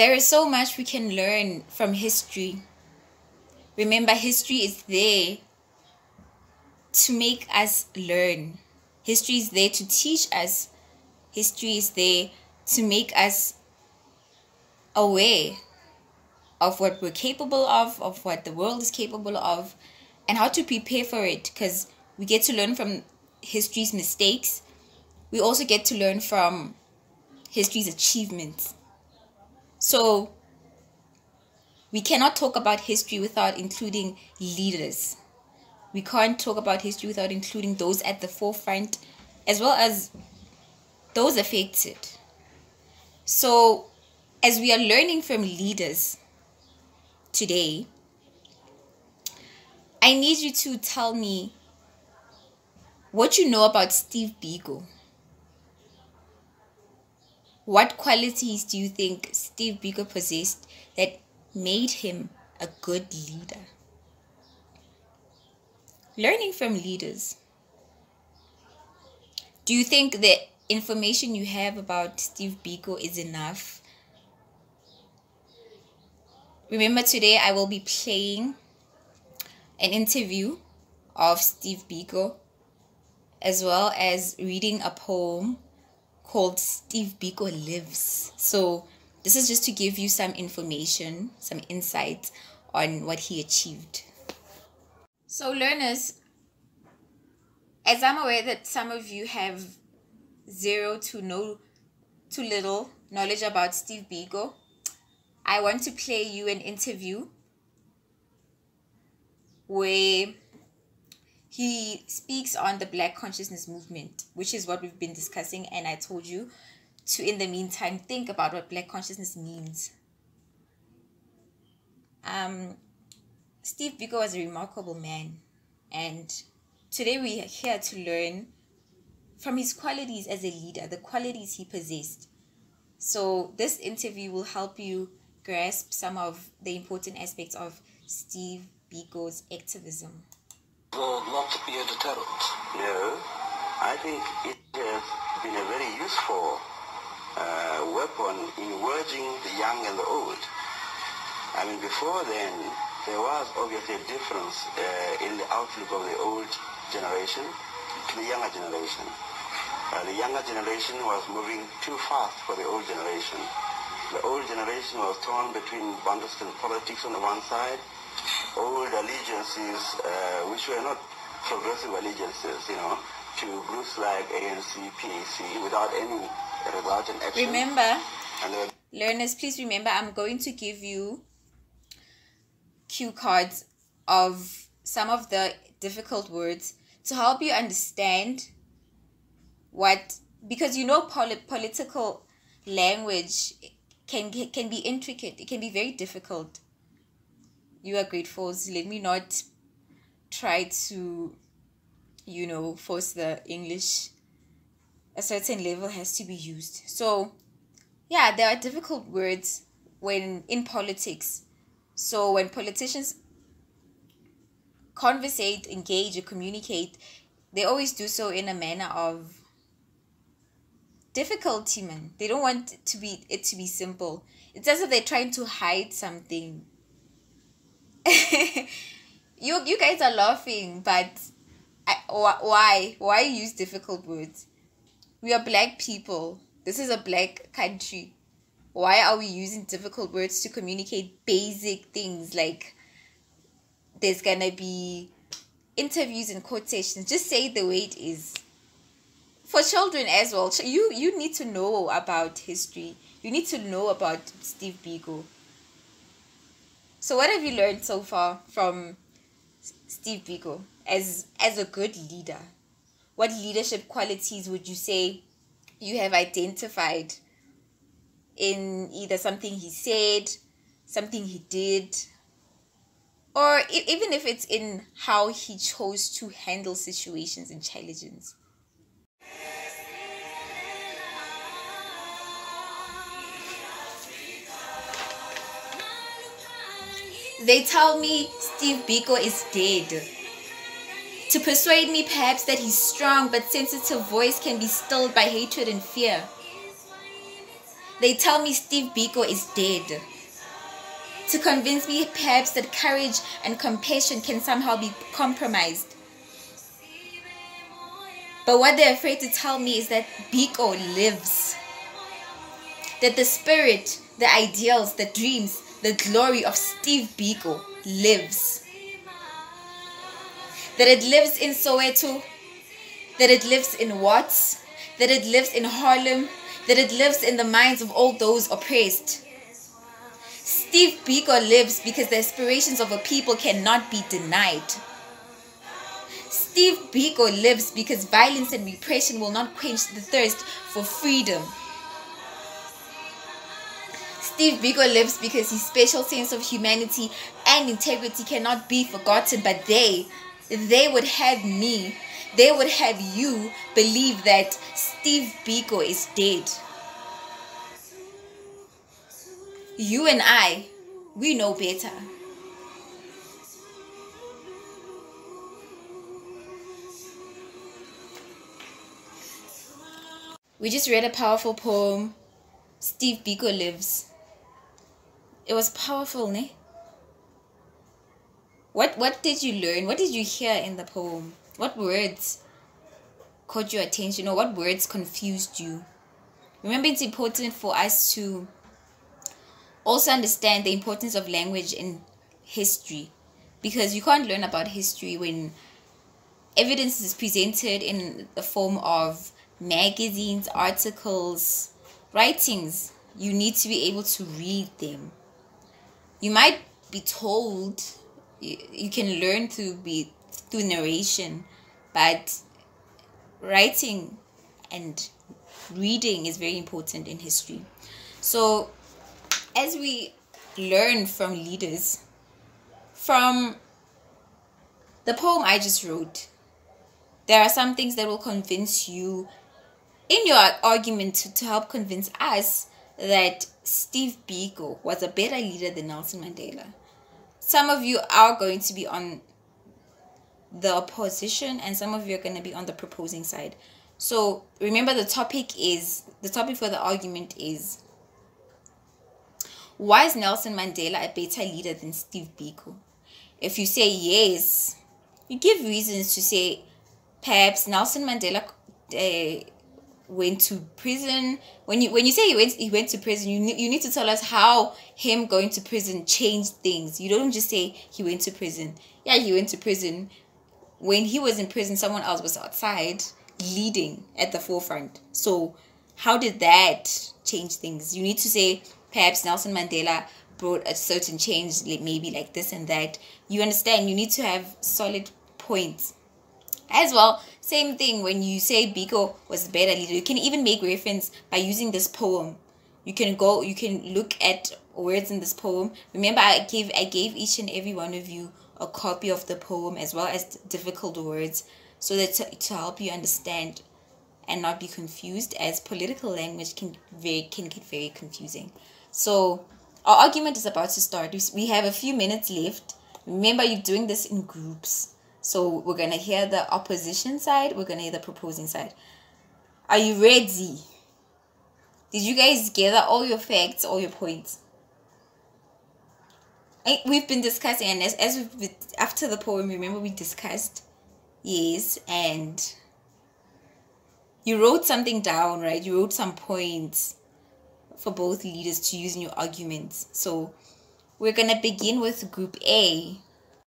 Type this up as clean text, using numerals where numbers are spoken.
There is so much we can learn from history. Remember, history is there to make us learn. History is there to teach us. History is there to make us aware of what we're capable of what the world is capable of, and how to prepare for it, because we get to learn from history's mistakes. We also get to learn from history's achievements. So we cannot talk about history without including leaders. We can't talk about history without including those at the forefront as well as those affected. So as we are learning from leaders today, I need you to tell me what you know about Steve Biko. What qualities do you think Steve Biko possessed that made him a good leader? Learning from leaders. Do you think the information you have about Steve Biko is enough? Remember, today I will be playing an interview of Steve Biko, as well as reading a poem called Steve Biko Lives. So this is just to give you some information, some insight on what he achieved. So learners, as I'm aware that some of you have zero to little knowledge about Steve Biko, I want to play you an interview where he speaks on the Black Consciousness Movement, which is what we've been discussing, and I told you to, in the meantime, think about what Black Consciousness means. Steve Biko was a remarkable man, and today we are here to learn from his qualities as a leader, the qualities he possessed. So this interview will help you grasp some of the important aspects of Steve Biko's activism. Not to be a deterrent. No, I think it has been a very useful weapon in merging the young and the old. I mean, before then, there was obviously a difference in the outlook of the old generation to the younger generation. The younger generation was moving too fast for the old generation. The old generation was torn between Bantustan politics on the one side, old allegiances, which were not progressive allegiances, to groups like ANC, PAC, without any resultant action. Remember, learners, please remember, I'm going to give you cue cards of some of the difficult words to help you understand because political language can be intricate. It can be very difficult. You are grateful, so let me not try to, force the English. A certain level has to be used. So, yeah, there are difficult words when in politics. So when politicians conversate, engage, or communicate, they always do so in a manner of difficulty, man. They don't want it to be simple. It's as if they're trying to hide something. You guys are laughing, but why use difficult words? We are black people. This is a black country. Why are we using difficult words to communicate basic things? Like, there's gonna be interviews and quotations. Just say it the way it is. For children as well, you need to know about history. You need to know about Steve Biko. So what have you learned so far from Steve Biko as a good leader? What leadership qualities would you say you have identified in either something he said, something he did, or even if it's in how he chose to handle situations and challenges? They tell me Steve Biko is dead. To persuade me perhaps that his strong but sensitive voice can be stilled by hatred and fear. They tell me Steve Biko is dead. To convince me perhaps that courage and compassion can somehow be compromised. But what they're afraid to tell me is that Biko lives. That the spirit, the ideals, the dreams, the glory of Steve Biko lives. That it lives in Soweto, that it lives in Watts, that it lives in Harlem, that it lives in the minds of all those oppressed. Steve Biko lives because the aspirations of a people cannot be denied. Steve Biko lives because violence and repression will not quench the thirst for freedom. Steve Biko lives because his special sense of humanity and integrity cannot be forgotten, but they would have me, they would have you believe that Steve Biko is dead. You and I, we know better. We just read a powerful poem, Steve Biko Lives. It was powerful, ne? What did you learn? What did you hear in the poem? What words caught your attention, or what words confused you? Remember, it's important for us to also understand the importance of language in history, because you can't learn about history when evidence is presented in the form of magazines, articles, writings. You need to be able to read them. You might be told, you can learn through narration, but writing and reading is very important in history. So as we learn from leaders, from the poem I just wrote, there are some things that will convince you in your argument to help convince us that Steve Biko was a better leader than Nelson Mandela. Some of you are going to be on the opposition and some of you are going to be on the proposing side. So remember, the topic for the argument is, why is Nelson Mandela a better leader than Steve Biko? If you say yes, you give reasons to say perhaps Nelson Mandela went to prison. When you say he went to prison, you need to tell us how him going to prison changed things. You don't just say he went to prison. Yeah, he went to prison. When he was in prison, someone else was outside leading at the forefront. So how did that change things? You need to say perhaps Nelson Mandela brought a certain change, maybe like this and that. You understand? You need to have solid points. As well, same thing when you say Biko was a better leader. You can even make reference by using this poem. You can look at words in this poem. Remember, I gave each and every one of you a copy of the poem as well as difficult words, so that to help you understand and not be confused, as political language can get very confusing. So our argument is about to start. We have a few minutes left. Remember, you're doing this in groups. So we're going to hear the opposition side. We're going to hear the proposing side. Are you ready? Did you guys gather all your facts, all your points? We've been discussing, and after the poem, remember we discussed? Yes, and you wrote something down, right? You wrote some points for both leaders to use in your arguments. So we're going to begin with Group A.